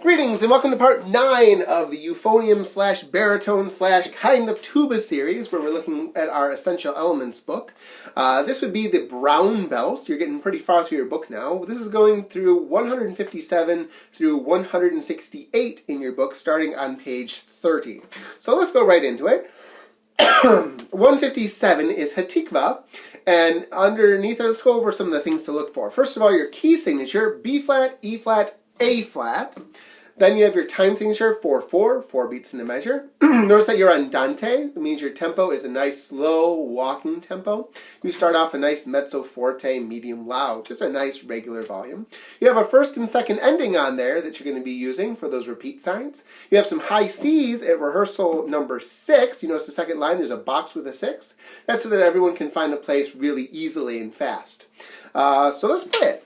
Greetings and welcome to part 9 of the Euphonium slash Baritone slash kind of Tuba series where we're looking at our Essential Elements book. This would be the brown belt. You're getting pretty far through your book now. This is going through 157 through 168 in your book starting on page 30. So let's go right into it. 157 is Hatikva, and underneath it, let's go over some of the things to look for. First of all, your key signature, B flat, E flat, A flat. Then you have your time signature, 4/4, 4 beats in a measure. Notice that you're andante. It means your tempo is a nice slow walking tempo. You start off a nice mezzo forte, medium loud, just a nice regular volume. You have a first and second ending on there that you're going to be using for those repeat signs. You have some high C's at rehearsal number 6. You notice the second line, there's a box with a 6. That's so that everyone can find a place really easily and fast. So let's play it.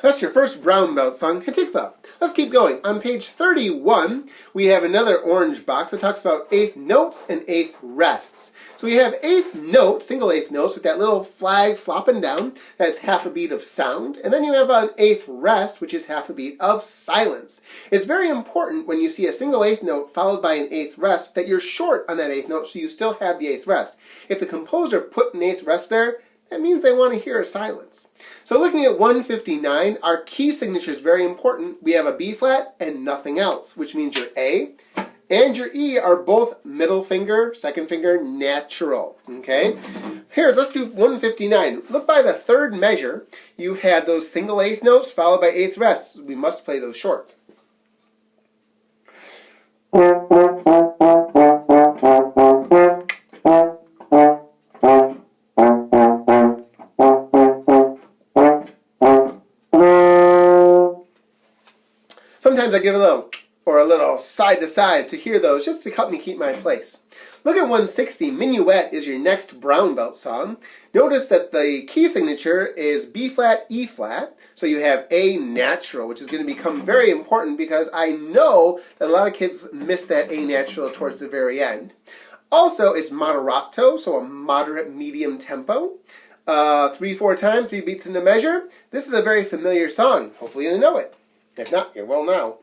That's your first brown belt song, Hatikva. Let's keep going. On page 31, we have another orange box that talks about eighth notes and eighth rests. So we have eighth note, single eighth notes with that little flag flopping down. That's half a beat of sound. And then you have an eighth rest, which is half a beat of silence. It's very important when you see a single eighth note followed by an eighth rest that you're short on that eighth note so you still have the eighth rest. If the composer put an eighth rest there, that means they want to hear a silence. So looking at 159, our key signature is very important. We have a B flat and nothing else, which means your A and your E are both middle finger, second finger, natural. Okay? Here, let's do 159. Look by the third measure. You had those single eighth notes followed by eighth rests. We must play those short. Sometimes I give a little side to side to hear those just to help me keep my place. Look at 160. Minuet is your next brown belt song. Notice that the key signature is B flat, E flat. So you have A natural, which is going to become very important because I know that a lot of kids miss that A natural towards the very end. Also, it's moderato, so a moderate medium tempo. 3/4 time, 3 beats in the measure. This is a very familiar song. Hopefully you know it. If not, you will now.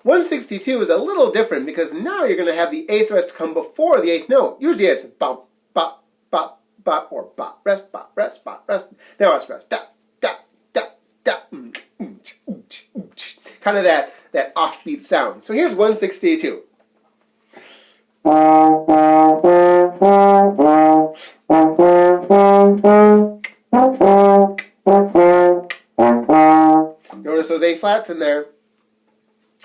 One 162 is a little different because now you're going to have the eighth rest come before the eighth note. Usually it's bop, bop, bop, bop, or bop, rest, bop, rest, bop, rest. Now it's rest. Da, da, da, da, kind of that offbeat sound. So here's 162. Notice those A flats in there.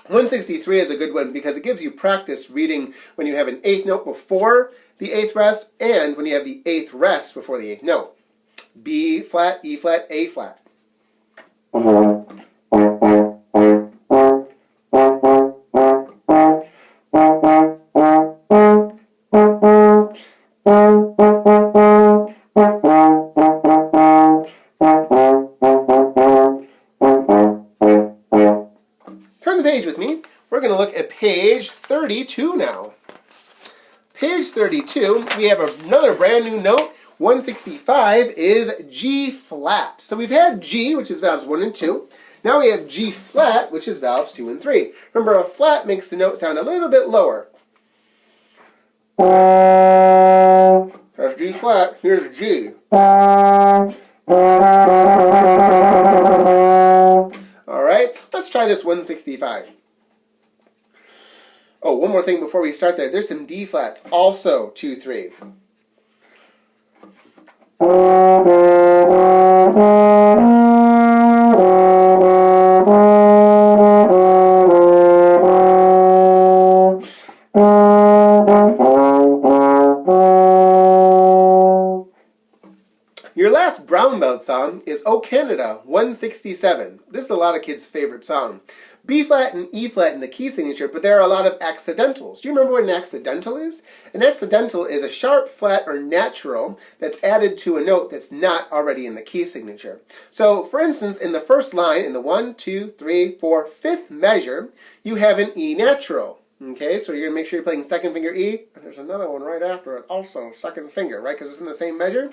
163 is a good one because it gives you practice reading when you have an eighth note before the eighth rest and when you have the eighth rest before the eighth note. B flat, E flat, A flat. page 32 now. Page 32, we have another brand new note. 165 is G flat. So we've had G, which is valves 1 and 2. Now we have G flat, which is valves 2 and 3. Remember, a flat makes the note sound a little bit lower. That's G flat. Here's G. All right, let's try this 165. Oh, one more thing before we start there. There's some D flats, also 2, 3. Your last brown belt song is "O Canada" 167. This is a lot of kids' favorite song. B flat and E flat in the key signature, but there are a lot of accidentals. Do you remember what an accidental is? An accidental is a sharp, flat, or natural that's added to a note that's not already in the key signature. So, for instance, in the first line, in the 1, 2, 3, 4, 5th measure, you have an E natural. Okay, so you're going to make sure you're playing second finger E. And there's another one right after it, also second finger, right? Because it's in the same measure.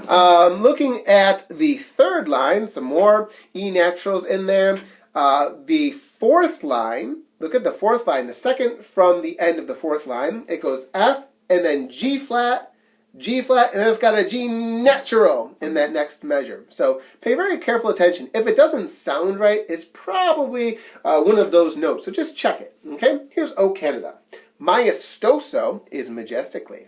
Looking at the third line, some more E naturals in there. The fourth line, look at the fourth line, the second from the end of the fourth line. It goes F, and then G flat, and then it's got a G natural in that next measure. So pay very careful attention. If it doesn't sound right, it's probably one of those notes. So just check it, okay? Here's O Canada. Maestoso is majestically.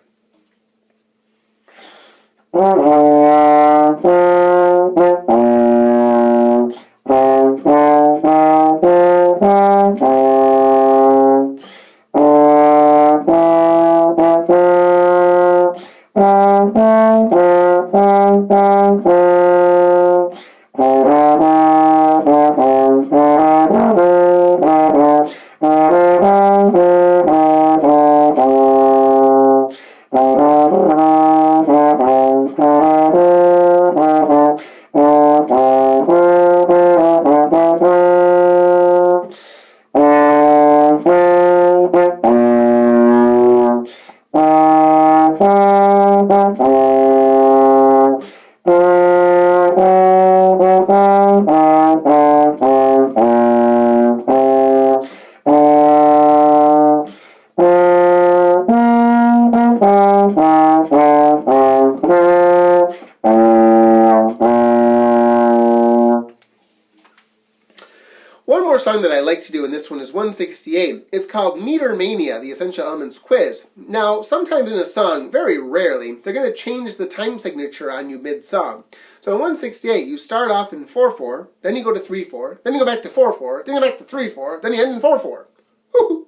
One more song that I like to do, and this one is 168. It's called Meter Mania, the Essential Elements Quiz. Now, sometimes in a song, very rarely, they're going to change the time signature on you mid-song. So in 168, you start off in 4/4, then you go to 3/4, then you go back to 4/4, then you go back to 3/4, then you end in 4/4. Woo-hoo.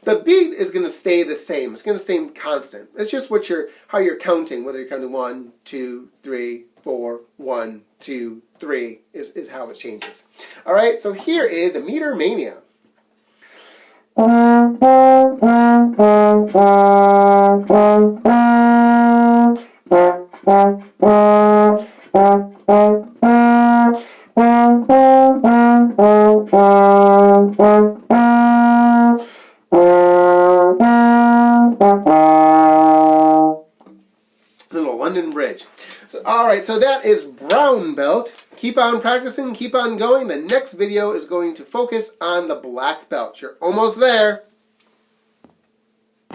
The beat is going to stay the same. It's going to stay constant. It's just how you're counting, whether you're counting 1, 2, 3, 4, 1, 2, 3 is how it changes. All right, so here is a Meter Mania. Little London Bridge. All right, so that is brown belt. Keep on practicing, keep on going. The next video is going to focus on the black belt. You're almost there.